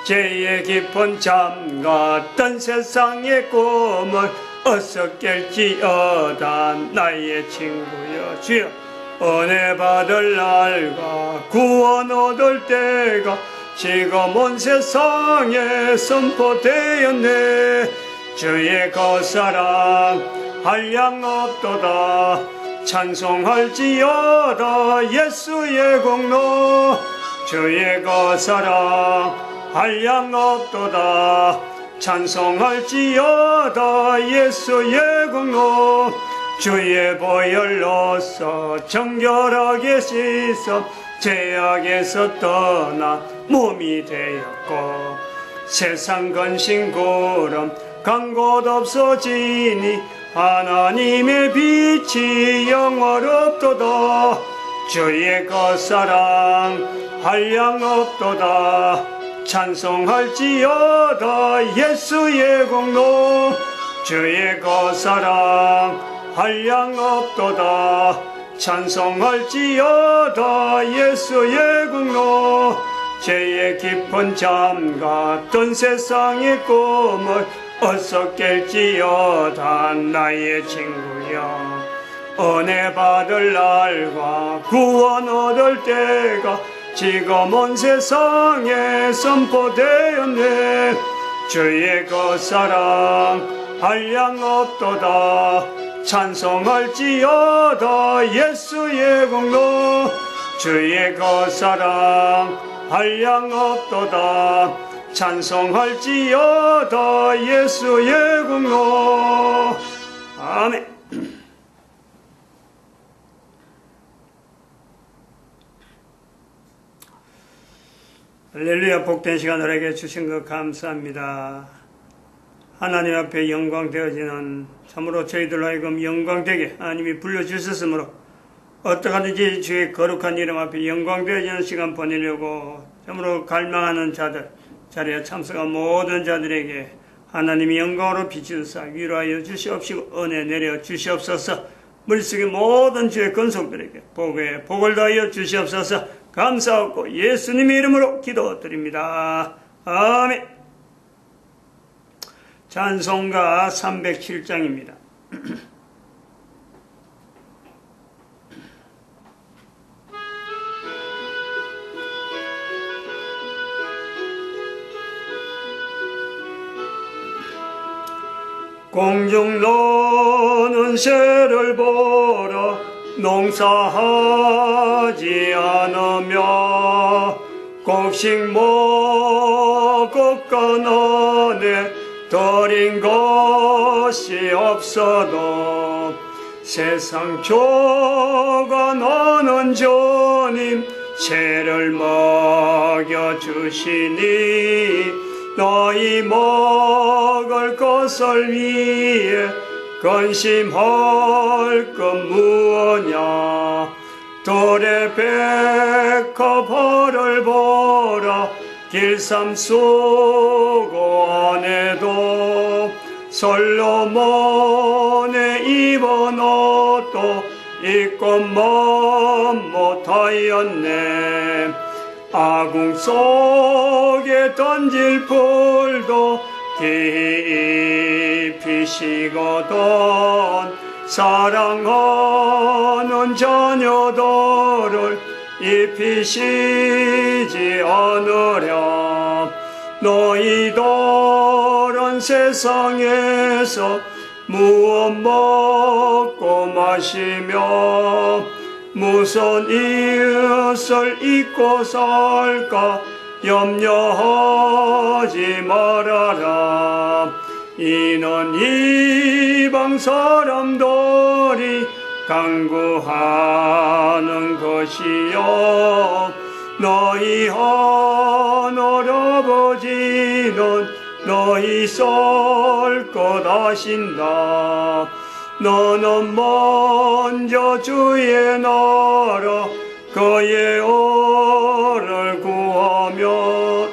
죄의 깊은 잠 같던 세상의 꿈을 어서 깰지어다. 나의 친구여 주여, 은혜 받을 날과 구원 얻을 때가 지금 온 세상에 선포되었네. 주의 거사랑 한량 없도다. 찬송할지어다 예수의 공로. 주의 거사랑 한량 없도다. 찬송할지어다 예수의 공로. 주의 보혈로서 정결하게 씻어 죄악에서 떠나 몸이 되었고, 세상 근심구름 간 곳 없어지니 하나님의 빛이 영원롭도다. 주의 거사랑 한량 없도다. 찬송할지어다 예수의 공로. 주의 거사랑 한량 없도다. 찬송할지어다 예수의 공로. 죄의 깊은 잠 같던 세상의 꿈을 어서 깰지어다. 나의 친구여, 은혜 받을 날과 구원 얻을 때가 지금 온 세상에 선포되었네. 주의 거사랑 한량 없도다. 찬송할지어다 예수의 공로. 주의 거사랑 한량 없도다. 찬송할지어다 예수의 공로. 아멘. 할렐루야. 복된 시간 우리에게 주신 것 감사합니다. 하나님 앞에 영광되어지는, 참으로 저희들로 하여금 영광되게 하나님이 불러주셨으므로 어떡하든지 주의 거룩한 이름 앞에 영광되어지는 시간 보내려고 참으로 갈망하는 자들, 자리에 참석한 모든 자들에게 하나님이 영광으로 비추사 위로하여 주시옵시고 은혜 내려 주시옵소서. 물속의 모든 주의 근속들에게 복을 더하여 주시옵소서. 감사하고 예수님의 이름으로 기도드립니다. 아멘. 찬송가 307장입니다. 공중 노는 새를 보라. 농사하지 않으며 곡식 먹고 꺼내네. 드린 것이 없어도 세상 조가 너는 주님 새를 먹여주시니. 너희 먹을 것을 위해 근심할 것 무엇냐. 돌에 백합화를 보라. 길쌈 수고 안에도 솔로몬의 입은 옷도 입고 못하였네. 아궁 속에 던질 풀도 깊이 식거든 사랑하는 자녀들을 입히시지 않으랴. 너희들은 세상에서 무엇 먹고 마시며 무슨 이웃을 잊고 살까 염려하지 말아라. 이는 이방 사람들이 간구하는 것이요 너희 하늘 아버지는 너희 쏠 것 아신다. 너는 먼저 주의 나라 그의 의를 구하며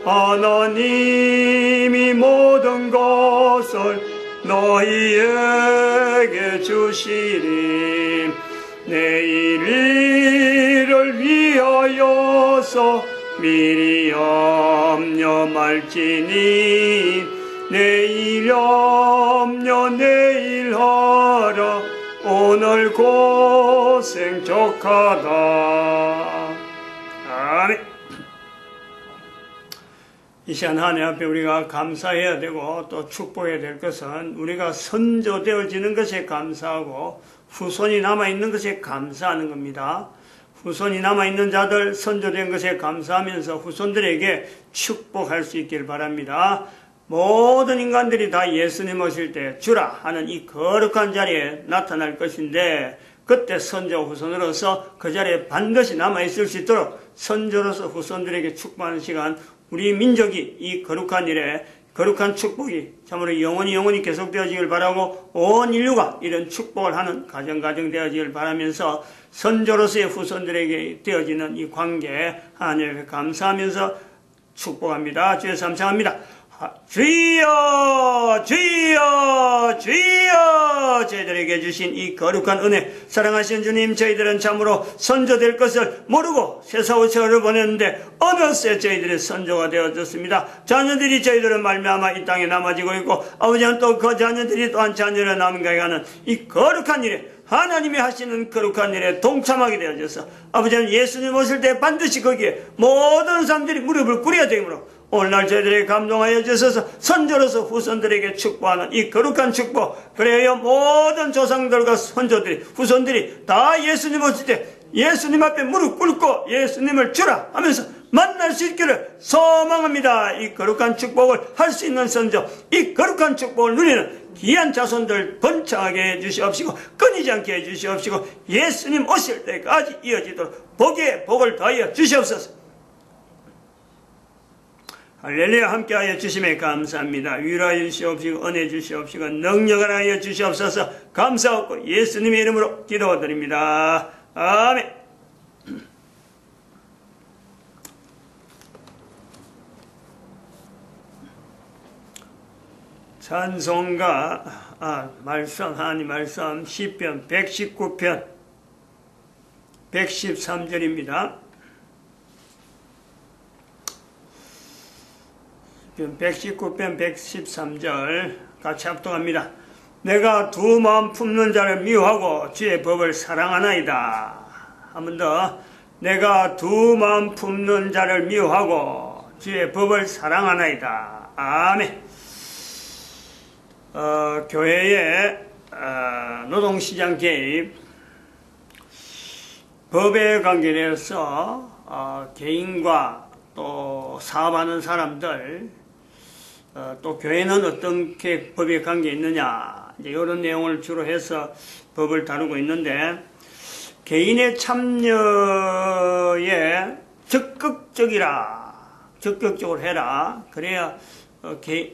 하나님이 모든 것을 너희에게 주시리. 내일 일을 위하여서 미리 염려 말지니 내일 염려 내일 하라 오늘 고생 족하다. 아멘. 이 시간 하나님 앞에 우리가 감사해야 되고 또 축복해야 될 것은 우리가 선조되어지는 것에 감사하고 후손이 남아있는 것에 감사하는 겁니다. 후손이 남아있는 자들 선조된 것에 감사하면서 후손들에게 축복할 수 있길 바랍니다. 모든 인간들이 다 예수님 오실 때 주라 하는 이 거룩한 자리에 나타날 것인데 그때 선조 후손으로서 그 자리에 반드시 남아있을 수 있도록 선조로서 후손들에게 축복하는 시간, 우리 민족이 이 거룩한 일에 거룩한 축복이 참으로 영원히 계속되어지길 바라고 온 인류가 이런 축복을 하는 가정 되어지길 바라면서 선조로서의 후손들에게 되어지는 이 관계 하나님께 감사하면서 축복합니다. 주여 감사합니다. 주여 주여 주여 저희들에게 주신 이 거룩한 은혜, 사랑하신 주님, 저희들은 참으로 선조될 것을 모르고 세상을 보냈는데 어느새 저희들의 선조가 되어졌습니다. 자녀들이 저희들은 말미암아 이 땅에 남아지고 있고 아버지는 또 그 자녀들이 또한 자녀를 남겨가게 하는 이 거룩한 일에, 하나님이 하시는 거룩한 일에 동참하게 되어져서 아버지는 예수님 오실 때 반드시 거기에 모든 사람들이 무릎을 꿇어야 되므로 오늘날 저희들에게 감동하여 주셔서 선조로서 후손들에게 축복하는 이 거룩한 축복, 그래요 모든 조상들과 선조들이 후손들이 다 예수님 오실 때 예수님 앞에 무릎 꿇고 예수님을 주라 하면서 만날 수 있기를 소망합니다. 이 거룩한 축복을 할 수 있는 선조, 이 거룩한 축복을 누리는 귀한 자손들 번창하게 해주시옵시고 끊이지 않게 해주시옵시고 예수님 오실 때까지 이어지도록 복에 복을 더하여 주시옵소서. 할렐루야. 함께하여 주심에 감사합니다. 위로하여 주시옵시고 은혜 주시옵시고 능력을 하여 주시옵소서. 감사하고 예수님의 이름으로 기도드립니다. 아멘. 찬송가 말씀, 하나님 말씀 시편 119편 113절입니다. 119편 113절 같이 합독합니다. 내가 두 마음 품는 자를 미워하고 주의 법을 사랑하나이다. 한 번 더. 내가 두 마음 품는 자를 미워하고 주의 법을 사랑하나이다. 아멘. 교회의 노동시장 개입, 법에 관계되어서 개인과 또 사업하는 사람들, 또 교회는 어떻게 법에 관계 있느냐, 이제 이런 내용을 주로 해서 법을 다루고 있는데, 개인의 참여에 적극적으로 해라. 그래야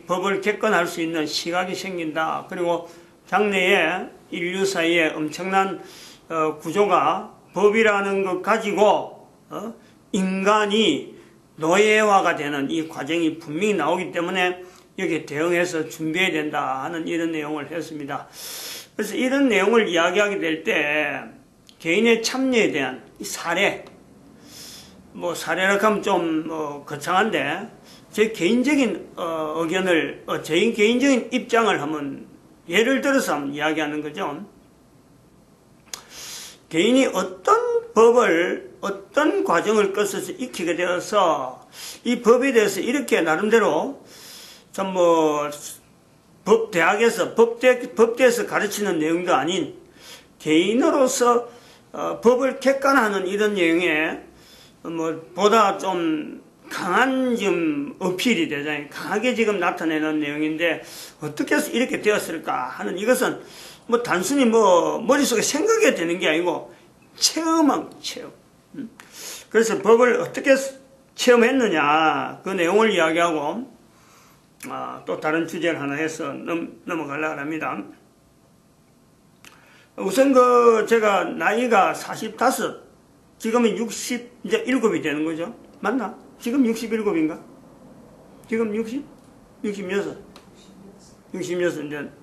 법을 객관할 수 있는 시각이 생긴다. 그리고 장래에 인류 사이에 엄청난 구조가 법이라는 것 가지고 인간이 노예화가 되는 이 과정이 분명히 나오기 때문에 여기에 대응해서 준비해야 된다 하는 이런 내용을 했습니다. 그래서 이런 내용을 이야기하게 될 때 개인의 참여에 대한 사례, 사례라고 하면 좀 거창한데 제 개인적인 의견을, 제 개인적인 입장을 한번 예를 들어서 한번 이야기하는 거죠. 개인이 어떤 법을, 어떤 과정을 거쳐서 익히게 되어서 이 법에 대해서 이렇게 나름대로 참 대학에서 법대에서 가르치는 내용도 아닌 개인으로서 법을 객관하는 이런 내용에 보다 좀 강한 지금 어필이 되잖아요. 강하게 지금 나타내는 내용인데 어떻게 해서 이렇게 되었을까 하는, 이것은 단순히 머릿속에 생각이 되는 게 아니고 체험. 그래서 법을 어떻게 체험했느냐 그 내용을 이야기하고 또 다른 주제를 하나 해서 넘어가려고 합니다. 우선 제가 나이가 45, 지금은 67이 되는 거죠. 맞나? 지금 67인가? 지금 66? 66,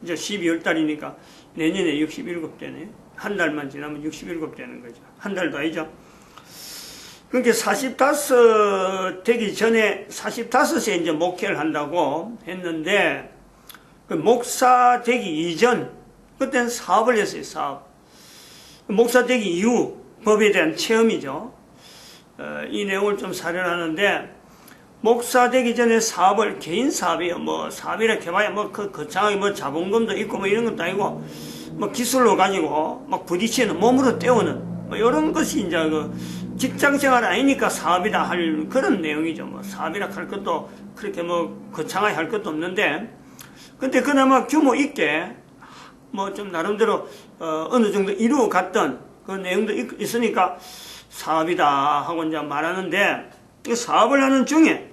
이제 12월 달이니까 내년에 67 되네. 한 달만 지나면 67 되는 거죠. 한 달도 아니죠. 그러니까 45 되기 전에 45세 이제 목회를 한다고 했는데 그 목사 되기 이전 그때는 사업을 했어요. 사업. 목사 되기 이후 법에 대한 체험이죠. 이 내용을 좀 사려하는데 목사 되기 전에 사업을 개인 사업이에요. 뭐 사업이라 해봐야 뭐 거창하게 뭐 자본금도 있고 뭐 이런 것도 아니고 뭐 기술로 가지고 막 부딪히는 몸으로 때우는 뭐 이런 것이 이제 그 직장 생활 아니니까 사업이다 할 그런 내용이죠. 뭐 사업이라 할 것도 그렇게 뭐 거창하게 할 것도 없는데 근데 그나마 규모 있게 뭐 좀 나름대로 어느 정도 이루어 갔던 그 내용도 있으니까 사업이다 하고 이제 말하는데 이 사업을 하는 중에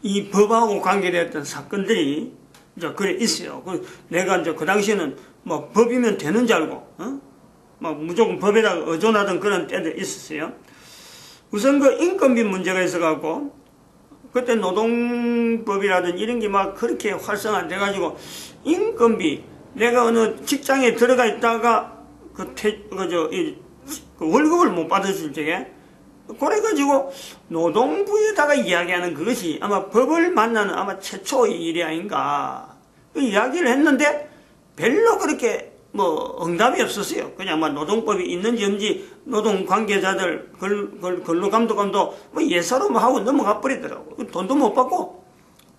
이 법하고 관계되었던 사건들이 이제 그래 있어요. 내가 이제 그 당시에는 뭐 법이면 되는 줄 알고 막 무조건 법에다가 의존하던 그런 때도 있었어요. 우선 그 인건비 문제가 있어갖고 그때 노동법이라든 이런 게 막 그렇게 활성화돼 가지고 인건비 내가 어느 직장에 들어가 있다가 그 월급을 못 받았을 적에 그래가지고 노동부에다가 이야기하는 그것이 아마 법을 만나는 아마 최초의 일이 아닌가 그 이야기를 했는데 별로 그렇게 뭐 응답이 없었어요. 그냥 뭐 노동법이 있는지 없는지 노동 관계자들 근로감독관도 뭐 예사로 뭐 하고 넘어가 버리더라고. 돈도 못 받고.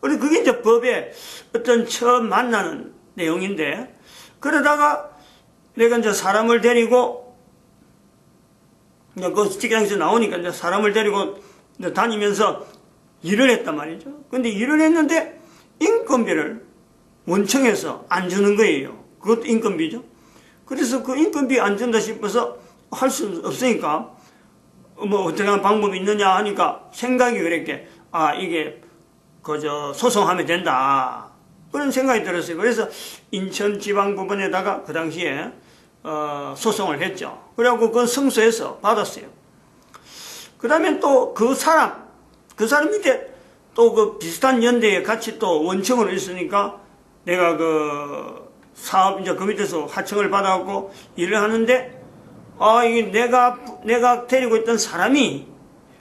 그래서 그게 이제 법에 어떤 처음 만나는 내용인데 그러다가 내가 이제 사람을 데리고 이제 그 직장에서 나오니까 이제 사람을 데리고 이제 다니면서 일을 했단 말이죠. 근데 일을 했는데 인건비를 원청에서 안 주는 거예요. 그것도 인건비죠. 그래서 그 인건비 안 준다 싶어서 할 수 없으니까 뭐 어떻게 하는 방법이 있느냐 하니까 생각이 그랬게 이게 그저 소송하면 된다 그런 생각이 들었어요. 그래서 인천지방법원에다가 그 당시에 소송을 했죠. 그래갖고 그건 승소해서 받았어요. 그 다음에 또 그 사람 밑에 또 그 비슷한 연대에 같이 또 원청으로 있으니까 내가 그 사업 이제 그 밑에서 하청을 받아갖고 일을 하는데 이게 내가 데리고 있던 사람이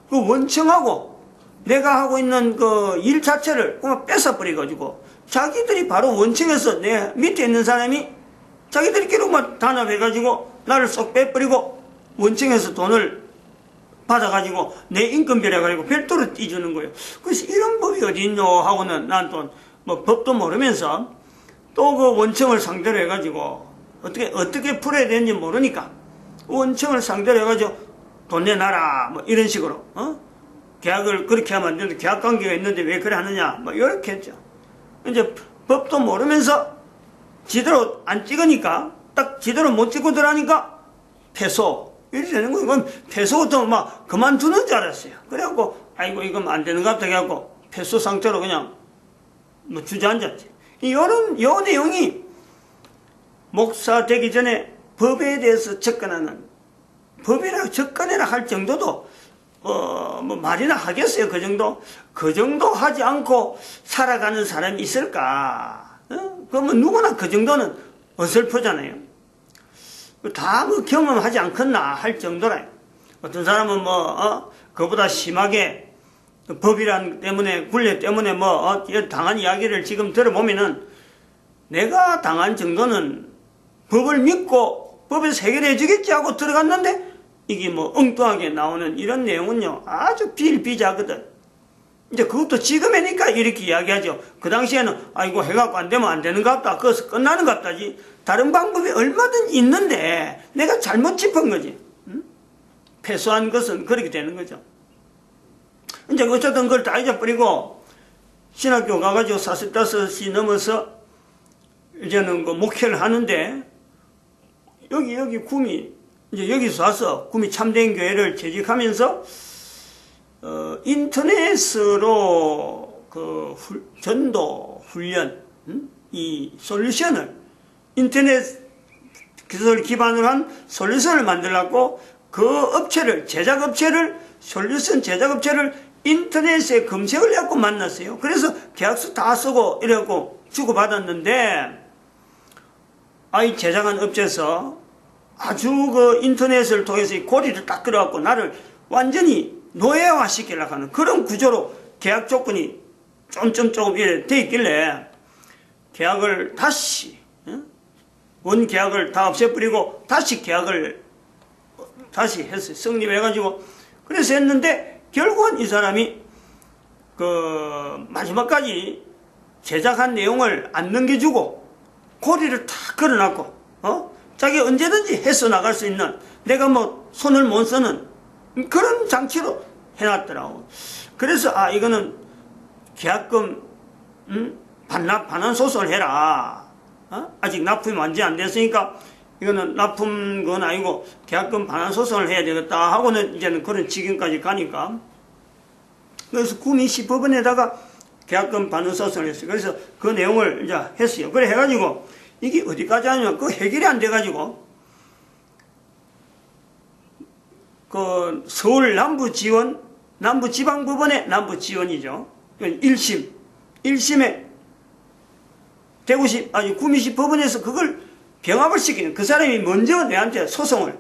그 원청하고 내가 하고 있는 그 일 자체를 그냥 뺏어버려가지고 자기들이 바로 원청에서 내 밑에 있는 사람이 자기들끼리만 단합해가지고 나를 쏙 빼버리고 원청에서 돈을 받아가지고 내 인건비라 가지고 별도로 떼주는 거예요. 그래서 이런 법이 어디 있노 하고는 난 또 뭐 법도 모르면서 또 그 원청을 상대로 해가지고 어떻게 풀어야 되는지 모르니까 원청을 상대로 해가지고 돈 내놔라 뭐 이런 식으로 계약을 그렇게 하면 안 되는데 계약 관계가 있는데 왜 그래 하느냐 뭐 이렇게 했죠. 이제 법도 모르면서 지대로 안 찍으니까 딱 지대로 못 찍고 들어가니까 패소 이렇게 되는 거예요. 그럼 패소부터 막 그만두는 줄 알았어요. 그래갖고 아이고 이건 안 되는 것 같다 해갖고 패소 상태로 그냥 뭐 주저앉았지. 요 내용이 목사 되기 전에 법에 대해서 접근해라 할 정도도 뭐 말이나 하겠어요. 그 정도 하지 않고 살아가는 사람이 있을까? 그러면 누구나 그 정도는 어설프잖아요. 다 뭐 경험하지 않겠나 할 정도라. 어떤 사람은 그보다 심하게 법이란 때문에 굴레 때문에 당한 이야기를 지금 들어보면은 내가 당한 정도는 법을 믿고 법에서 해결해 주겠지 하고 들어갔는데 이게 엉뚱하게 나오는 이런 내용은요 아주 비일비재하거든. 이제 그것도 지금이니까 이렇게 이야기하죠. 그 당시에는 이거 해갖고 안 되면 안 되는 것 같다. 그것서 끝나는 것 같다지. 다른 방법이 얼마든지 있는데 내가 잘못 짚은 거지. 패소한 것은 그렇게 되는 거죠. 이제 어쨌든 그걸 다 잊어버리고 신학교 가가지고 45이 넘어서 이제는 그 목회를 하는데 여기 구미 이제 여기서 와서 구미 참된 교회를 재직하면서 인터넷으로 그 전도 훈련 이 솔루션을 인터넷 기술을 기반으로 한 솔루션을 만들려고 그 업체를 솔루션 제작업체를 인터넷에 검색을 해갖고 만났어요. 그래서 계약서 다 쓰고 이래갖고 주고받았는데 이 제작한 업체에서 아주 그 인터넷을 통해서 이 고리를 딱 끌어갖고 나를 완전히 노예화 시키려고 하는 그런 구조로 계약 조건이 조금 이래 돼 있길래 계약을 다시 원 계약을 다 없애버리고 다시 계약을 다시 했어요. 성립해가지고 그래서 했는데 결국은 이 사람이 그 마지막까지 제작한 내용을 안 넘겨주고 고리를 탁 걸어놨고 자기 언제든지 해서 나갈 수 있는 내가 뭐 손을 못 쓰는 그런 장치로 해놨더라고. 그래서 이거는 계약금 반환 소송을 해라. 아직 납품이 완전히 안 됐으니까 이거는 납품 건 아니고 계약금 반환 소송을 해야 되겠다 하고는 이제는 그런 지경까지 가니까 그래서 구미시 법원에다가 계약금 반환 소송을 했어요. 그래서 그 내용을 이제 했어요. 그래 해가지고 이게 어디까지 하냐면 그 해결이 안 돼가지고 그 서울 남부지방법원의 남부지원이죠. 1심에 구미시 법원에서 그걸 병합을 시키는 그 사람이 먼저 내한테 소송을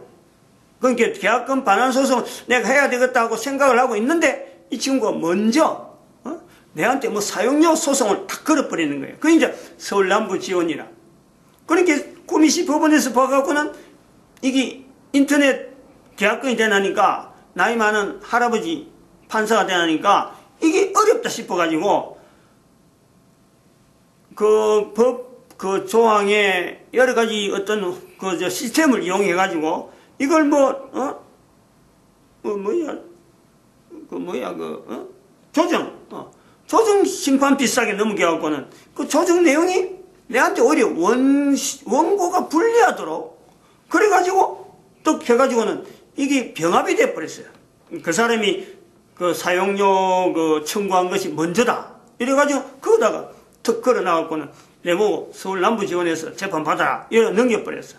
그러니까 계약금 반환 소송을 내가 해야 되겠다 하고 생각을 하고 있는데 이 친구가 먼저 내한테 뭐 사용료 소송을 탁 걸어버리는 거예요. 그게 이제 서울 남부지원이라. 그러니까 구미시 법원에서 봐갖고는 이게 인터넷 계약금이 되나니까 나이 많은 할아버지 판사가 되나니까 이게 어렵다 싶어가지고 그 조항에 여러 가지 어떤 시스템을 이용해가지고 이걸 조정 심판 비싸게 넘겨갖고는 그 조정 내용이 내한테 오히려 원고가 불리하도록 그래가지고 또 해가지고는 이게 병합이 돼버렸어요. 그 사람이 그 사용료 청구한 것이 먼저다. 이래가지고 그거다가 턱 걸어 나갖고는 내보고 서울 남부지원에서 재판 받아라. 이래 넘겨버렸어.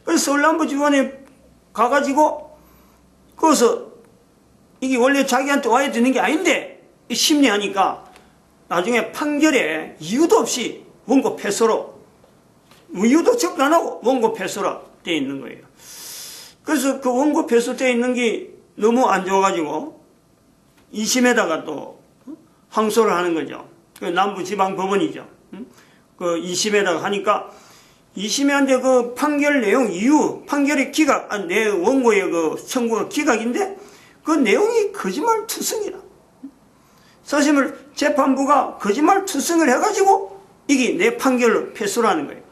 그래서 서울 남부지원에 가가지고 거기서 이게 원래 자기한테 와야 되는 게 아닌데 심리하니까 나중에 판결에 이유도 없이 원고 패소로 이유도 적도 안 하고 원고 패소로 돼 있는 거예요. 그래서 그 원고 패소되어 있는 게 너무 안 좋아가지고 2심에다가 또 항소를 하는 거죠. 그 남부지방법원이죠. 그 2심에다가 하니까 2심에 그 판결 내용 이유 판결의 기각 내 원고의 그 청구가 기각인데 그 내용이 거짓말 투성이라. 사실 재판부가 거짓말 투성을 해가지고 이게 내 판결로 패소를 하는 거예요.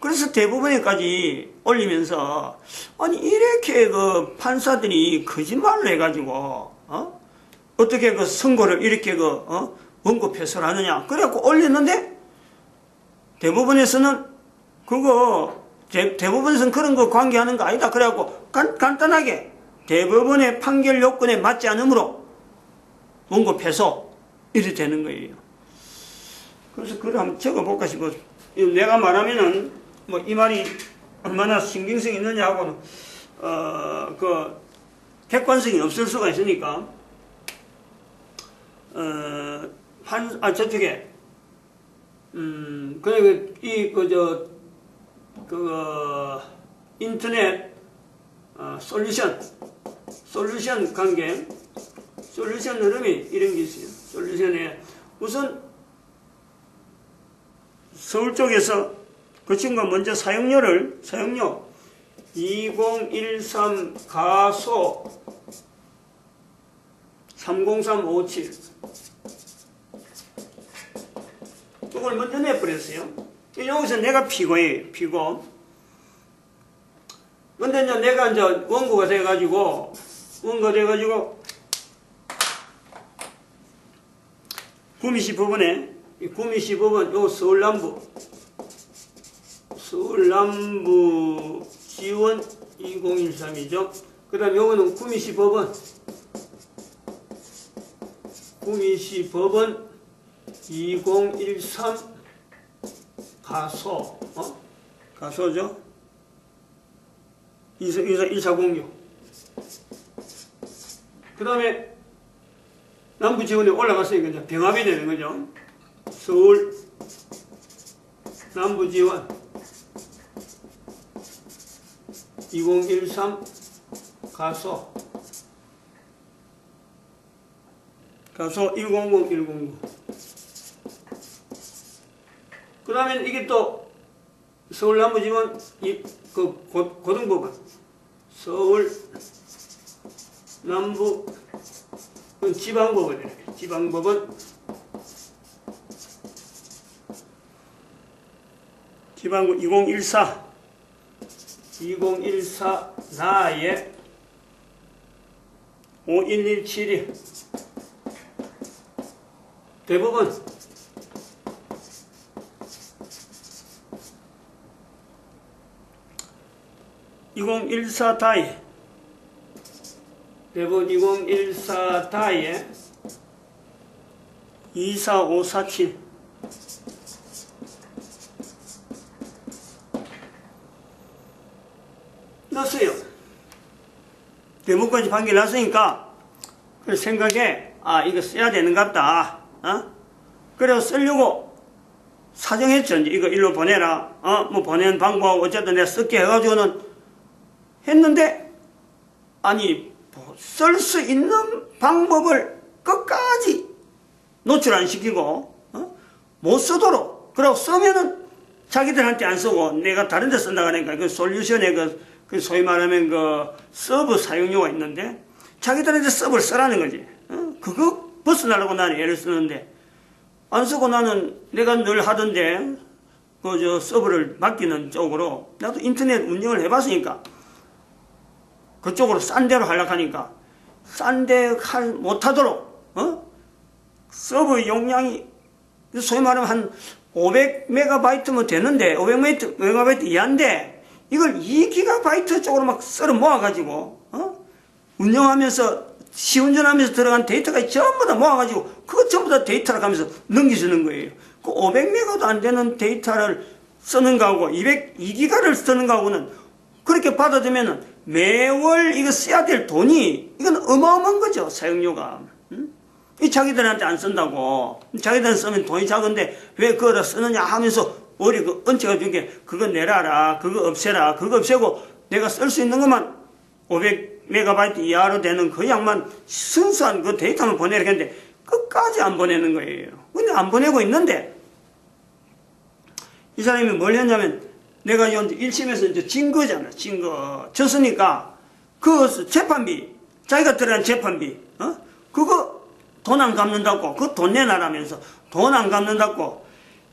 그래서 대법원에까지 올리면서 아니 이렇게 그 판사들이 거짓말을 해가지고 어떻게 그 선고를 이렇게 원고 패소를 하느냐 그래갖고 올렸는데 대법원에서는 대법원에서는 그런 거 관계하는 거 아니다 그래갖고 간단하게 대법원의 판결 요건에 맞지 않으므로 원고 패소 이렇게 되는 거예요. 그래서 그걸 한번 적어볼까 싶어. 내가 말하면은 뭐 이 말이 얼마나 신빙성이 있느냐 하고는 그 객관성이 없을 수가 있으니까 저쪽에 인터넷 솔루션 관계 솔루션 흐름이 이런 게 있어요. 솔루션에 우선 서울 쪽에서 그 친구가 먼저 사용료 2013 가소 30357 그걸 먼저 내버렸어요. 여기서 내가 피고예요. 피고. 근데 이제 내가 이제 원고가 돼가지고 구미시 법원에 구미시 법원 요 서울남부 지원 2013이죠. 그 다음 요거는 구미시 법원 2013 가소죠. 1차 공유. 그 다음에 남부지원에 올라갔으니까 이제 병합이 되는 거죠. 서울 남부지원 2013 가소 가소 100, 109. 그 다음에 이게 또 서울 남부지원 고등법원, 서울 남부 지방법원이래. 지방법원, 지방구 2014 나의 5117이 대법원 2014 다이, 대법원 2014 다이에 24547 났어요. 대법원까지 판결 났으니까 그 생각에 이거 써야 되는 것 같다. 그래서 쓰려고 사정했죠. 이제 이거 일로 보내라. 뭐 보내는 방법 어쨌든 내가 쓸게 해가지고는 했는데, 아니 쓸 수 있는 방법을 끝까지 노출 안 시키고 못 쓰도록, 그러고 쓰면은 자기들한테 안 쓰고 내가 다른 데 쓴다고 하니까 그 솔루션에 그 소위 말하면 그 서브 사용료가 있는데 자기들한테 서브를 쓰라는 거지. 그거 벗어나려고 나는 애를 쓰는데 안 쓰고 나는 내가 늘 하던데 그 서브를 맡기는 쪽으로 나도 인터넷 운영을 해봤으니까 그쪽으로 싼 데로 하려고 하니까 싼 데 못하도록 서브 용량이 소위 말하면 한 500메가바이트면 되는데 500메가바이트 이하인데 이걸 2기가바이트 쪽으로 막 썰어 모아가지고 운영하면서 시운전하면서 들어간 데이터가 전부 다 모아가지고 그거 전부 다 데이터로 가면서 넘겨주는 거예요. 그 500메가도 안 되는 데이터를 쓰는 거하고 2기가를 쓰는 거하고는 그렇게 받아들면은 매월 이거 써야 될 돈이 이건 어마어마한 거죠. 사용료가. 이 자기들한테 안 쓴다고. 자기들한테 쓰면 돈이 작은데 왜 그거다 쓰느냐 하면서 머리 그 얹혀가 준 게 그거 내라라, 그거 없애라, 그거 없애고 내가 쓸 수 있는 것만 500메가바이트 이하로 되는 그 양만 순수한 그 데이터만 보내라 했는데 끝까지 안 보내는 거예요. 근데 안 보내고 있는데 이 사람이 뭘 했냐면 내가 1심에서 이제 진 거잖아. 진 거. 졌으니까 그 재판비, 자기가 들어간 재판비, 그거 돈 안 갚는다고, 그 돈 내놔라면서 돈 안 갚는다고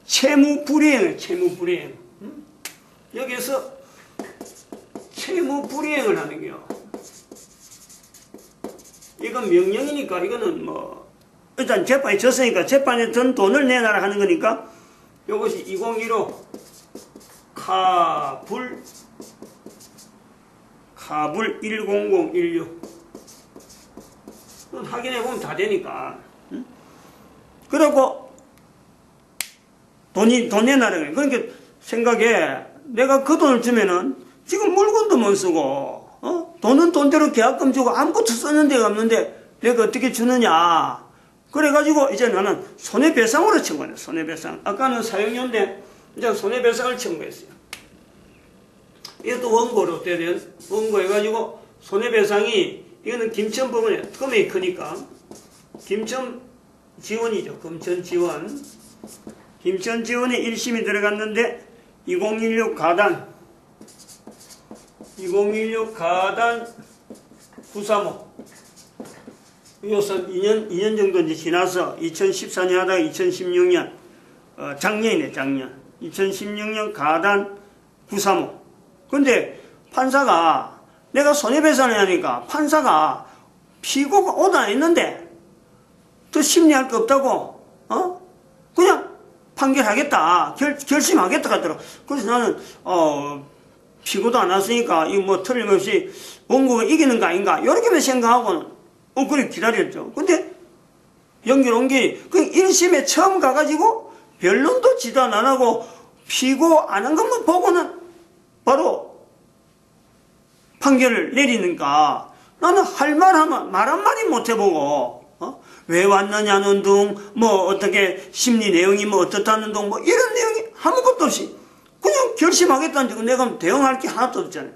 채무불이행을, 채무불이행. 여기서 채무불이행을 하는 거요. 이건 명령이니까 이거는 뭐 일단 재판이 졌으니까 재판에 든 돈을 내놔라 하는 거니까 이것이 2015 카불 10016 확인해보면 다 되니까. 그러고 돈 내놔라. 그러니까 생각에 내가 그 돈을 주면은 지금 물건도 못 쓰고 돈은 돈대로 계약금 주고 아무것도 쓰는 데가 없는데 내가 어떻게 주느냐. 그래가지고 이제 나는 손해배상으로 청구하네. 손해배상. 아까는 사용료인데 이제 손해배상을 청구했어요. 이것도 원고로 어때야 돼요? 원고 해가지고 손해배상이 이거는 김천법원에 금액이 크니까 김천지원이죠. 금천지원. 김천지원에 1심이 들어갔는데 2016 가단 935 이것은 2년 정도 이제 지나서 2014년 하다가 2016년 작년이네. 작년 2016년 가단 935. 근데 판사가 내가 손해배상을 하니까 판사가 피고가 오다 했는데 더 심리할 거 없다고 그냥 판결하겠다, 결심하겠다 하더라고. 그래서 나는 피고도 안 왔으니까 이거 뭐 틀림없이 원고가 이기는 거 아닌가 이렇게만 생각하고는 그래 기다렸죠. 근데 연결 온 게 그 1심에 처음 가가지고 변론도 지단 안 하고 피고 안 한 것만 보고는 바로 판결을 내리니까 나는 할 말 하면 말 한마디 못 해보고 왜 왔느냐는 둥 뭐 어떻게 심리 내용이 뭐 어떻다는 둥 뭐 이런 내용이 아무것도 없이 그냥 결심하겠다는 데 내가 대응할 게 하나도 없잖아요.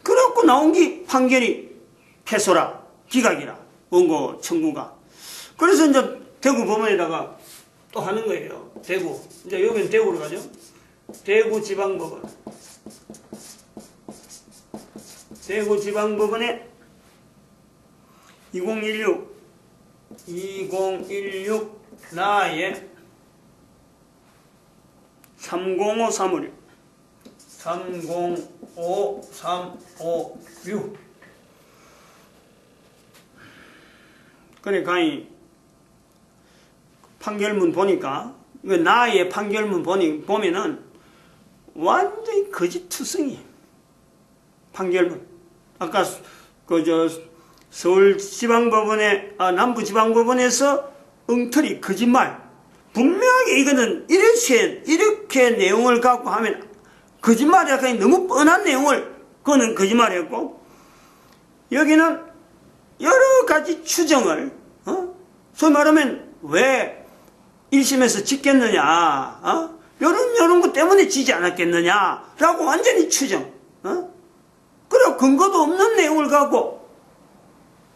그래갖고 나온 게 판결이 패소라 기각이라 원고 청구가. 그래서 이제 대구 법원에다가 또 하는 거예요. 대구. 이제 여기는 대구로 가죠. 대구지방법원. 대구지방법원에 2016 나의 305356 305356 그러니까 이 판결문 보니까 나의 판결문 보면은 완전히 거짓투성이 판결문. 아까 서울지방법원에 남부지방법원에서 엉터리 거짓말. 분명히 이거는 이렇게 내용을 갖고 하면 거짓말이야. 그냥 너무 뻔한 내용을 그거는 거짓말이었고, 여기는 여러 가지 추정을 소위 말하면 왜 1심에서 짓겠느냐, 요런 것 때문에 지지 않았겠느냐라고 완전히 추정. 그리고 근거도 없는 내용을 갖고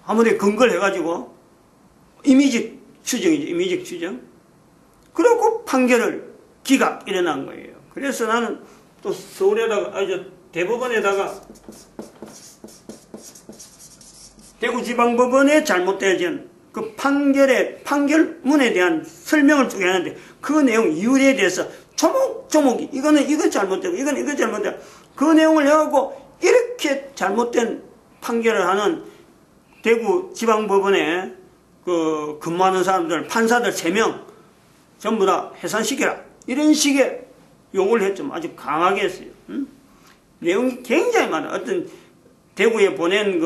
아무리 근거를 해가지고 임의적 추정이죠. 임의적 추정. 그리고 판결을 기각 일어난 거예요. 그래서 나는 또 서울에다가 대법원에다가 대구지방법원에 잘못되어진 그 판결문에 대한 설명을 쭉 하는데 그 내용 이유에 대해서 조목조목 이거 잘못되고 이거 잘못되고 그 내용을 해갖고 이렇게 잘못된 판결을 하는 대구지방법원에 그 근무하는 사람들 판사들 3명 전부 다 해산시켜라 이런 식의 요구를 했죠. 아주 강하게 했어요. 내용이 굉장히 많아. 어떤 대구에 보낸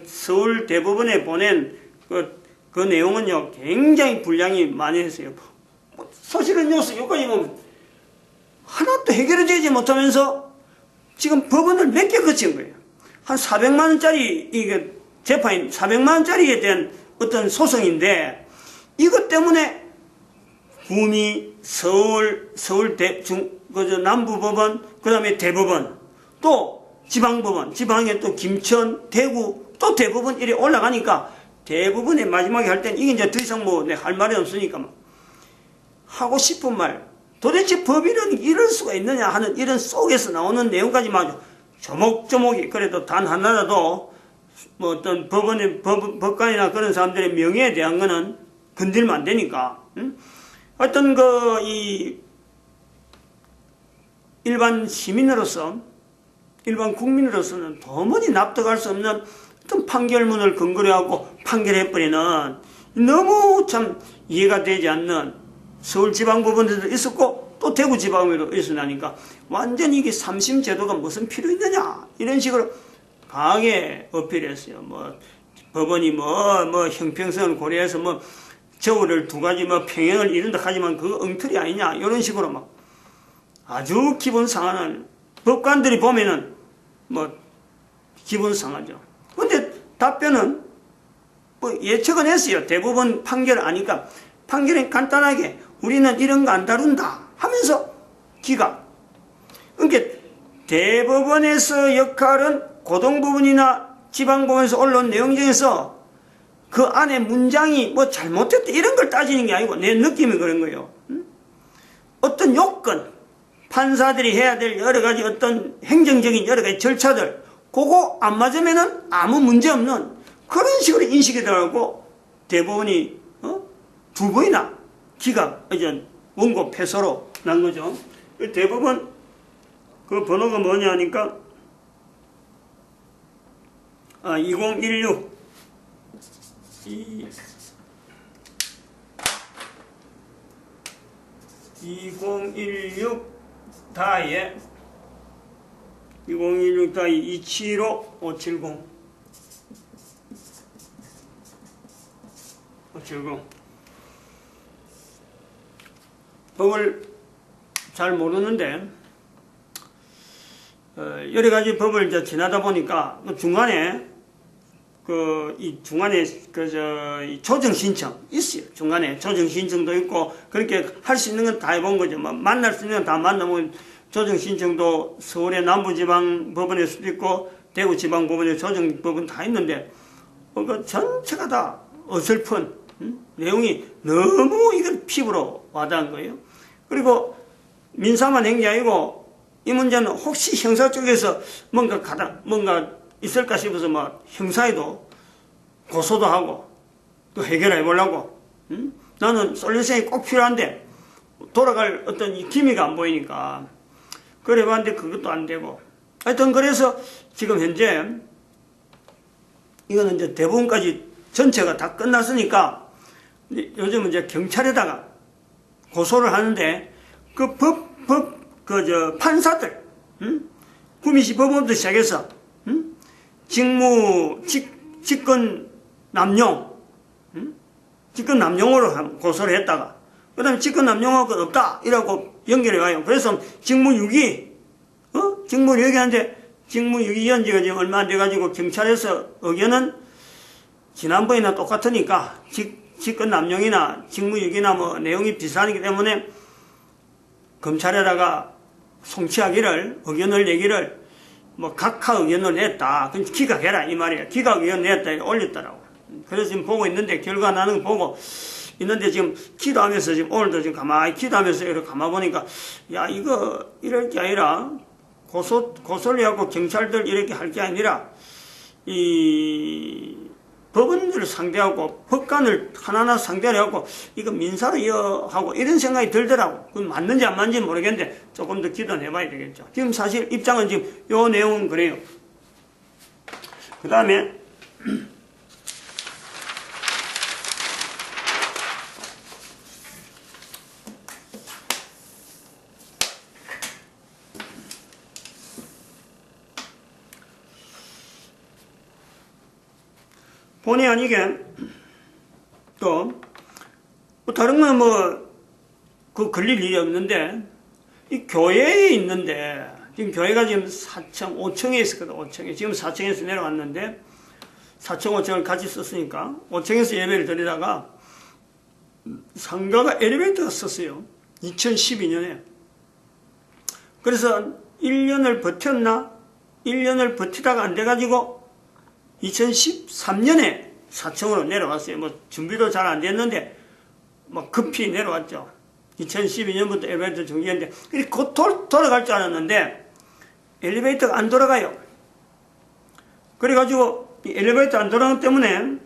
서울 대법원에 보낸 그 내용은요 굉장히 분량이 많이 했어요. 사실은 여기까지 보면 하나도 해결되지 못하면서 지금 법원을 몇 개 거친 거예요. 한 400만 원짜리 이게 재판이 400만 원짜리에 대한 어떤 소송인데 이것 때문에 구미, 서울 남부법원, 그 다음에 대법원, 또 지방법원, 지방에 또 김천, 대구, 또 대법원 이렇게 올라가니까 대부분의 마지막에 할 때는 이게 이제 더 이상 할 말이 없으니까 하고 싶은 말, 도대체 법이라는 이럴 수가 있느냐 하는 이런 속에서 나오는 내용까지 마저 조목조목이 그래도 단 하나라도 어떤 법관이나 그런 사람들의 명예에 대한 거는 건들면 안 되니까. 어떤 일반 시민으로서, 일반 국민으로서는 도무지 납득할 수 없는 어떤 판결문을 근거로 하고 판결해버리는 너무 참 이해가 되지 않는 서울지방법원에도 있었고 또 대구지방에도 있으니까 완전히 이게 3심 제도가 무슨 필요 있느냐 이런 식으로 강하게 어필했어요. 법원이 형평성을 고려해서 저울을 2가지 평행을 이룬다 하지만 그거 엉터리 아니냐 이런 식으로 아주 기분 상하는 법관들이 보면은 기분 상하죠. 근데 답변은 예측은 했어요. 대부분 판결 아니까 판결은 간단하게 우리는 이런 거 안 다룬다 하면서 기각. 그러니까 대법원에서 역할은 고등법원이나 지방법원에서 올라온 내용 중에서 그 안에 문장이 잘못됐다 이런 걸 따지는 게 아니고 내 느낌이 그런 거예요. 어떤 요건, 판사들이 해야 될 여러 가지 어떤 행정적인 여러 가지 절차들 그거 안 맞으면은 아무 문제 없는 그런 식으로 인식이 되고 대법원이 2번이나 기각, 원고 패소로 난 거죠. 대법원 그 번호가 뭐냐 하니까 2016 다에 275570 법을 잘 모르는데 여러 가지 법을 지나다 보니까 중간에 이 조정 신청 있어요. 중간에 조정 신청도 있고 그렇게 할 수 있는 건 다 해본 거죠. 만날 수 있는 건 다 만나면 조정 신청도 서울의 남부지방법원에서도 있고 대구지방법원에 조정법원 다 있는데 그 전체가 다 어설픈 내용이 너무 이걸 피부로 와닿은 거예요. 그리고 민사만 한 게 아니고 이 문제는 혹시 형사 쪽에서 뭔가 있을까 싶어서 막 형사에도 고소도 하고 또 해결해 보려고 나는 솔루션이 꼭 필요한데 돌아갈 어떤 기미가 안 보이니까 그래 봤는데 그것도 안 되고 하여튼 그래서 지금 현재 이거는 이제 대부분까지 전체가 다 끝났으니까 요즘은 이제 경찰에다가 고소를 하는데 그 판사들, 구미시 법원부터 시작해서, 직권 남용, 직권 남용으로 고소를 했다가, 그 다음에 직권 남용하고 없다, 이라고 연결해 와요. 그래서 직무유기, 직무유기하는데, 직무유기한 지가 지금 얼마 안 돼가지고 경찰에서 의견은 지난번이나 똑같으니까, 직권 남용이나 직무유기나 뭐 내용이 비슷하기 때문에 검찰에다가 송치하기를 의견을 내기를 뭐 각하 의견을 냈다. 그럼 기각해라 이 말이에요. 기각 의견 냈다 올렸더라고. 그래서 지금 보고 있는데 결과 나는 거 보고 있는데 지금 기도하면서 지금 오늘도 지금 가만히 기도하면서 이렇게 가만 보니까 야 이거 이럴 게 아니라 고소를 하고 경찰들 이렇게 할 게 아니라 이 법원들을 상대하고 법관을 하나하나 상대를 하고 이거 민사로 이어하고 이런 생각이 들더라고. 그건 맞는지 안 맞는지 모르겠는데 조금 더 기도는 해봐야 되겠죠. 지금 사실 입장은 지금 요 내용은 그래요. 그 다음에 본의 아니게 또 다른 건 그 걸릴 일이 없는데 이 교회에 있는데 지금 교회가 지금 4층, 5층에 있었거든. 5층에 지금 4층에서 내려왔는데 4층, 5층을 같이 썼으니까 5층에서 예배를 드리다가 상가가 엘리베이터가 썼어요. 2012년에. 그래서 1년을 버텼나? 1년을 버티다가 안 돼가지고 2013년에 4층으로 내려왔어요. 뭐 준비도 잘 안 됐는데 뭐 급히 내려왔죠. 2012년부터 엘리베이터 정지했는데 곧 돌아갈 줄 알았는데 엘리베이터가 안 돌아가요. 그래가지고 이 엘리베이터 안 돌아가기 때문에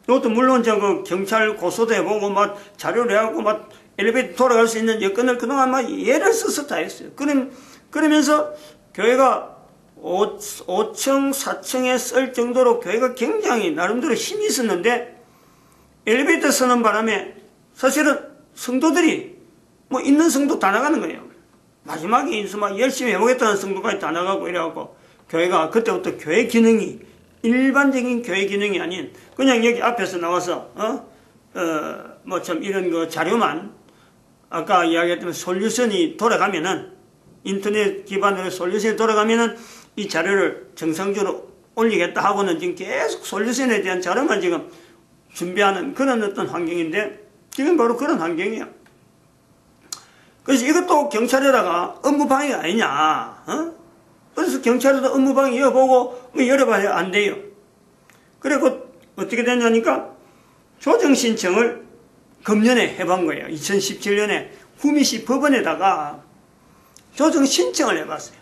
이것도 물론 그 경찰 고소도 해보고 막 자료를 해갖고 막 엘리베이터 돌아갈 수 있는 여건을 그동안 막 예를 써서 다 했어요. 그러면서 교회가 5층, 4층에 쓸 정도로 교회가 굉장히 나름대로 힘이 있었는데 엘리베이터 쓰는 바람에 사실은 성도들이 뭐 있는 성도 다 나가는 거예요. 마지막에 인수 막 열심히 해보겠다는 성도까지 다 나가고 이래갖고 교회가 그때부터 교회 기능이 일반적인 교회 기능이 아닌 그냥 여기 앞에서 나와서 뭐 참 이런 거 자료만 아까 이야기했던 솔루션이 돌아가면은 인터넷 기반으로 솔루션이 돌아가면은 이 자료를 정상적으로 올리겠다 하고는 지금 계속 솔루션에 대한 자료만 지금 준비하는 그런 어떤 환경인데 지금 바로 그런 환경이에요. 그래서 이것도 경찰에다가 업무방해가 아니냐. 그래서 경찰에도 업무방해 열어보고 열어봐야 안 돼요. 그리고 어떻게 됐냐니까 조정신청을 금년에 해본 거예요. 2017년에 구미시 법원에다가 조정신청을 해봤어요.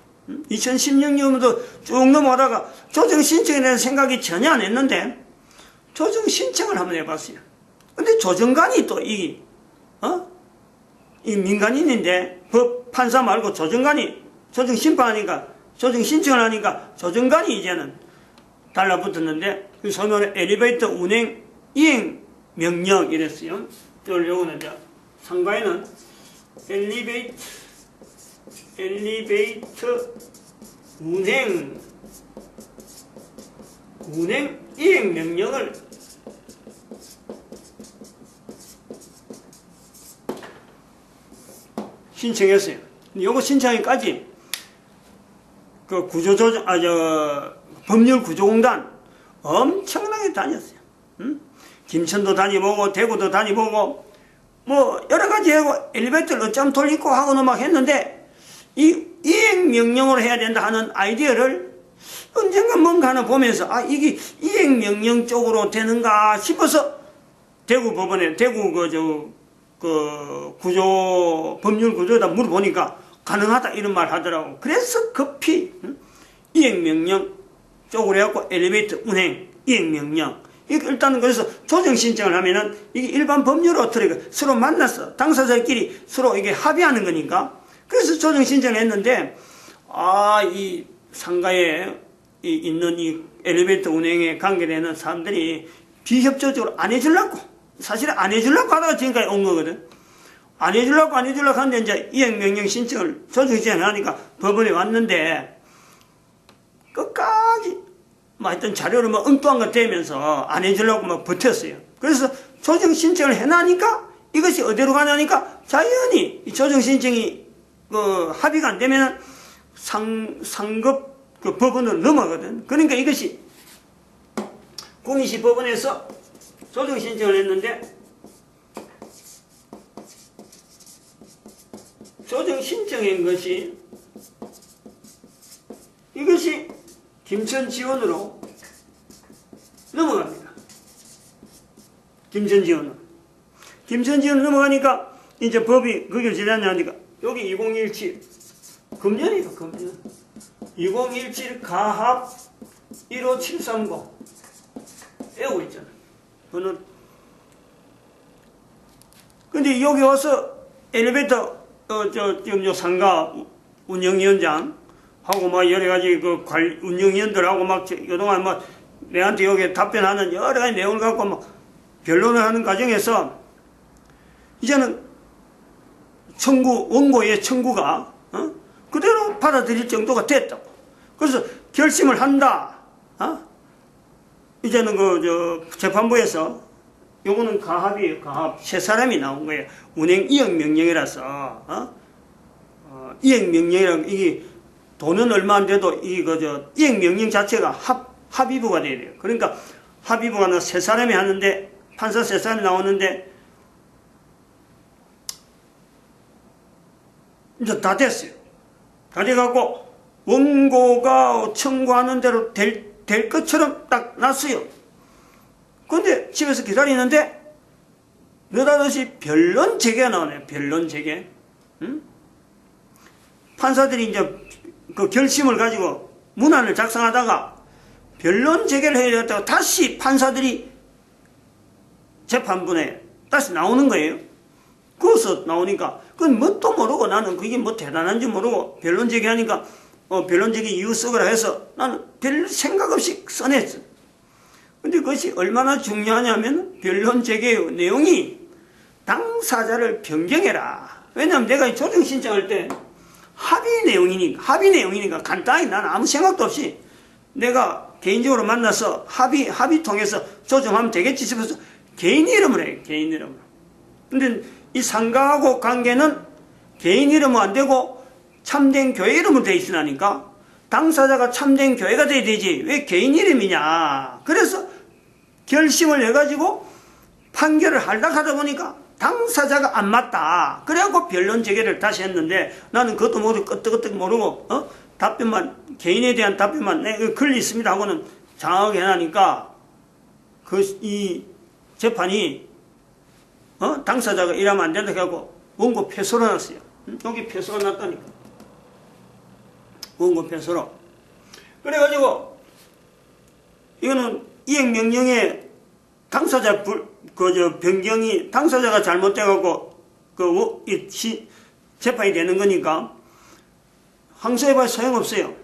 2016년부터 쭉 넘어가다가 조정신청에 대한 생각이 전혀 안 했는데 조정신청을 한번 해봤어요. 근데 조정관이 또 이 민간인인데 법 판사 말고 조정관이 조정심판하니까 조정신청을 하니까 조정관이 이제는 달라붙었는데 그 소명은 엘리베이터 운행 이행 명령 이랬어요. 또 요거는 이제 상가에는 엘리베이터 운행 이행 명령을 신청했어요. 요거 신청하기까지 그 법률 구조공단 엄청나게 다녔어요. 김천도 다니보고 대구도 다니보고 뭐 여러 가지 하고 엘리베이터를 어쩜 돌리고 하고는 막 했는데 이 이행 명령으로 해야 된다 하는 아이디어를 언젠가 뭔가 하나 보면서 이게 이행 명령 쪽으로 되는가 싶어서 대구 법원에, 대구 법률 구조에다 물어보니까 가능하다 이런 말 하더라고. 그래서 급히 이행명령 쪽으로 해갖고 엘리베이터 운행 이행명령. 일단은 그래서 조정 신청을 하면은 이게 일반 법률로 어떻게 서로 만나서 당사자끼리 서로 이게 합의하는 거니까. 그래서 조정 신청을 했는데 이 상가에 있는 이 엘리베이터 운행에 관계되는 사람들이 비협조적으로 안 해주려고, 사실은 안 해주려고 하다가 지금까지 온 거거든. 안 해주려고 하는데 이제 이행명령 신청을 조정 신청을 하니까 법원에 왔는데 끝까지 하여튼 자료를 엉뚱한 거 대면서 안 해주려고 버텼어요. 그래서 조정 신청을 해놔니까 이것이 어디로 가냐니까 자연히 이 조정 신청이 합의가 안 되면 상급 법원으로 넘어가거든. 그러니까 이것이 공인시 법원에서 조정 신청을 했는데 조정 신청한 것이 이것이 김천지원으로 넘어갑니다. 김천지원으로 넘어가니까 이제 법이 거기를 지나냐니까 여기 2017 금년이에요. 금년 2017 가합 15730 외우고 있잖아. 번호. 근데 여기 와서 엘리베이터 요 상가 운영위원장 하고 여러 가지 운영위원들하고 그동안 내한테 여기 답변하는 여러 가지 내용을 갖고 변론을 하는 과정에서 이제는 원고의 청구가 그대로 받아들일 정도가 됐다고. 그래서 결심을 한다. 이제는 재판부에서 요거는 가합이에요. 가합. 세 사람이 나온 거예요. 운행 이행명령이라서 이행명령이라는 이게 돈은 얼마 안 돼도 이행명령 자체가 합의부가 돼야 돼요. 그러니까 합의부가 세 사람이 하는데 판사 세 사람이 나오는데 이제 다 됐어요. 다 돼갖고 원고가 청구하는 대로 될 것처럼 딱 났어요. 근데 집에서 기다리는데 느닷없이 변론 재개가 나오네요. 변론 재개. 판사들이 이제 그 결심을 가지고 문안을 작성하다가 변론 재개를 해야 되겠다고 다시 판사들이 재판부에 다시 나오는 거예요. 거기서 나오니까 그건 뭣도 모르고 나는 그게 대단한지 모르고 변론 재개하니까 변론 재개 이유 써거라 해서 나는 별 생각 없이 써냈어. 근데 그것이 얼마나 중요하냐면 변론 재개의 내용이 당사자를 변경해라. 왜냐하면 내가 조정 신청할 때 합의 내용이니까 간단히 나는 아무 생각도 없이 내가 개인적으로 만나서 합의 통해서 조정하면 되겠지 싶어서 개인 이름을 해요. 개인 이름으로. 근데 이 상가하고 관계는 개인 이름은 안 되고 참된 교회 이름으로 돼 있으니까 당사자가 참된 교회가 돼야 되지 왜 개인 이름이냐. 그래서 결심을 해가지고 판결을 하려고 하다 보니까 당사자가 안 맞다. 그래갖고 변론 재개를 다시 했는데 나는 그것도 모르고 끄떡끄떡 모르고 답변만 개인에 대한 답변만 글이 있습니다 하고는 장하게 해놔니까 이 재판이 당사자가 이러면 안 된다 해갖고 원고 패소로 났어요. 여기 패소가 났다니까. 원고 패소로. 그래가지고 이거는 이행명령에 당사자 변경이 당사자가 잘못돼갖고 재판이 되는 거니까 항소해봐야 소용없어요.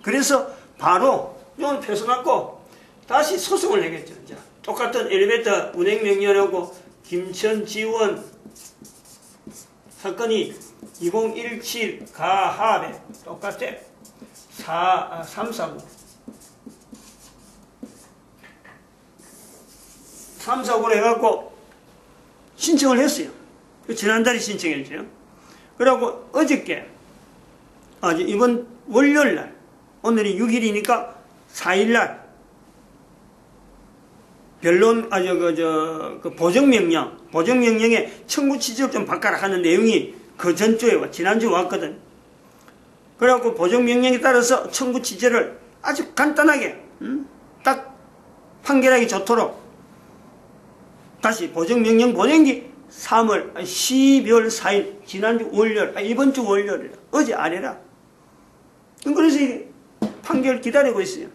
그래서 바로 이건 패소났고 다시 소송을 내겠죠. 자, 똑같은 엘리베이터 운행명령하고 김천지원 사건이 2017 가합에 똑같아. 349 349로 해갖고 신청을 했어요. 지난달에 신청했죠. 그래갖고 어저께 이번 월요일날 오늘이 6일이니까 4일날 변론 보정명령에 청구 취지를 좀 바꿔라 하는 내용이 그 전주에 지난주에 왔거든. 그래갖고 보정명령에 따라서 청구 취지를 아주 간단하게 딱 판결하기 좋도록 다시 보정명령 보낸기 12월 4일 지난주 월요일, 이번 주 월요일, 어제 아래라. 그래서 이게 판결 기다리고 있어요.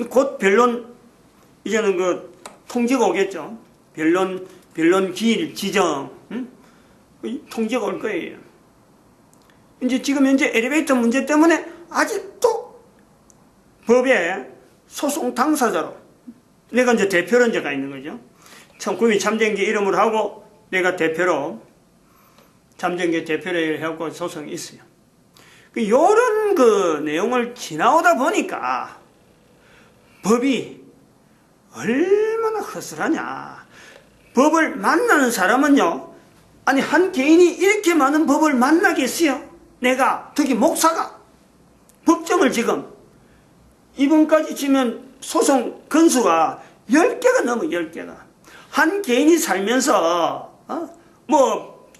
곧 변론, 이제는 그 통지가 오겠죠. 변론 기일 지정, 통지가 올 거예요. 이제 지금 현재 엘리베이터 문제 때문에 아직도 법에 소송 당사자로, 내가 이제 대표로 이제 가 있는 거죠. 구미 참전기 이름으로 하고 내가 대표로, 참전기 대표로 해갖고 소송이 있어요. 요런 그 내용을 지나오다 보니까 법이 얼마나 허술하냐. 법을 만나는 사람은요, 아니, 한 개인이 이렇게 많은 법을 만나겠어요? 내가, 특히 목사가 법정을 지금, 이번까지 치면 소송 건수가 10개가 넘어, 10개가. 한 개인이 살면서,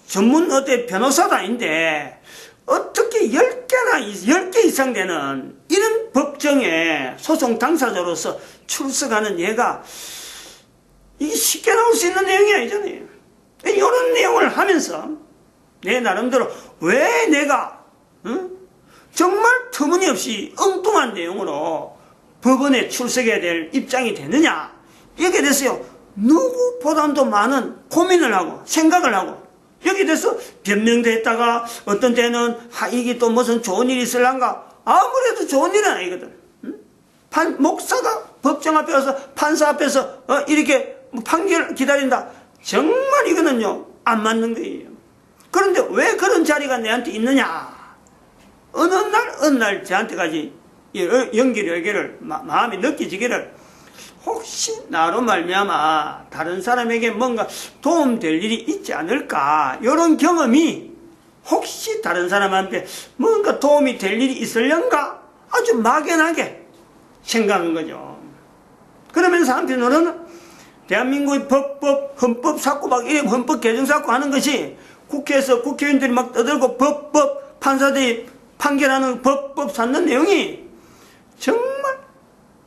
전문 어때 변호사도 아닌데, 어떻게 10개 이상 되는 이런 법정에 소송 당사자로서 출석하는 얘가, 이게 쉽게 나올 수 있는 내용이 아니잖아요. 이런 내용을 하면서 내 나름대로 왜 내가 정말 터무니없이 엉뚱한 내용으로 법원에 출석해야 될 입장이 되느냐, 여기에 대해서 누구보다도 많은 고민을 하고 생각을 하고, 여기에 대해서 변명도 했다가 어떤 때는 이게 또 무슨 좋은 일이 있을란가. 아무래도 좋은 일은 아니거든. 목사가 법정 앞에 와서 판사 앞에서 이렇게 판결 기다린다. 정말 이거는요, 안 맞는 거예요. 그런데 왜 그런 자리가 내한테 있느냐. 어느 날 저한테까지 연기를 마음이 느껴지기를, 혹시 나로 말미암아 다른 사람에게 뭔가 도움될 일이 있지 않을까, 이런 경험이 혹시 다른 사람한테 뭔가 도움이 될 일이 있을련가 아주 막연하게 생각한 거죠. 그러면서 한편으로는 대한민국의 헌법 사고 막 이래 헌법 개정 사고 하는 것이 국회에서 국회의원들이 막 떠들고 판사들이 판결하는 법법 찾는 내용이 정말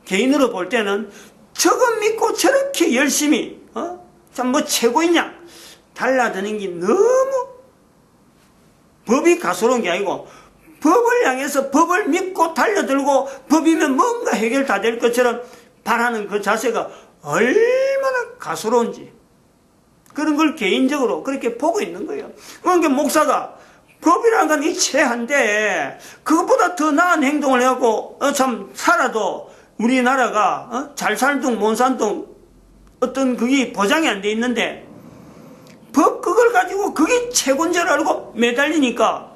개인으로 볼 때는 저거 믿고 저렇게 열심히 참 최고이냐 달라드는 게 너무, 법이 가소로운 게 아니고 법을 향해서 법을 믿고 달려들고 법이면 뭔가 해결 다 될 것처럼 바라는 그 자세가 얼마나 가소로운지, 그런 걸 개인적으로 그렇게 보고 있는 거예요. 그러니까 목사가 법이라는 건 이체한데 그것보다 더 나은 행동을 하고 참 살아도 우리나라가 잘 살둥 못 살둥 어떤 그게 보장이 안 돼 있는데, 법 그걸 가지고 그게 최고인 줄 알고 매달리니까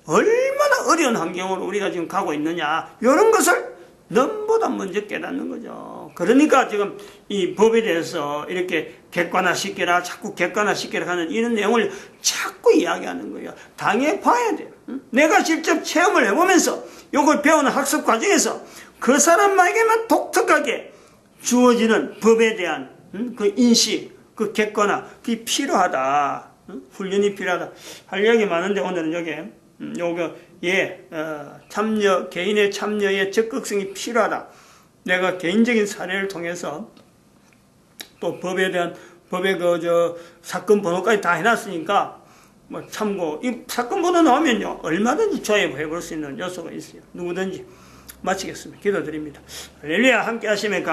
얼마나 어려운 환경으로 우리가 지금 가고 있느냐, 이런 것을 넘보다 먼저 깨닫는 거죠. 그러니까 지금 이 법에 대해서 이렇게 객관화시켜라, 자꾸 객관화시켜라 하는 이런 내용을 자꾸 이야기하는 거예요. 당해봐야 돼요. 내가 직접 체험을 해보면서 이걸 배우는 학습 과정에서 그 사람에게만 독특하게 주어지는 법에 대한 그 인식, 그 객관화, 그게 필요하다. 훈련이 필요하다. 할 이야기 많은데 오늘은 참여, 개인의 참여에 적극성이 필요하다. 내가 개인적인 사례를 통해서 또 법에 대한, 법의 사건 번호까지 다 해놨으니까, 참고, 이 사건 번호 나오면요, 얼마든지 조회해 볼 수 있는 요소가 있어요. 누구든지. 마치겠습니다. 기도드립니다. 할렐루야, 함께 하시면 감사합니다.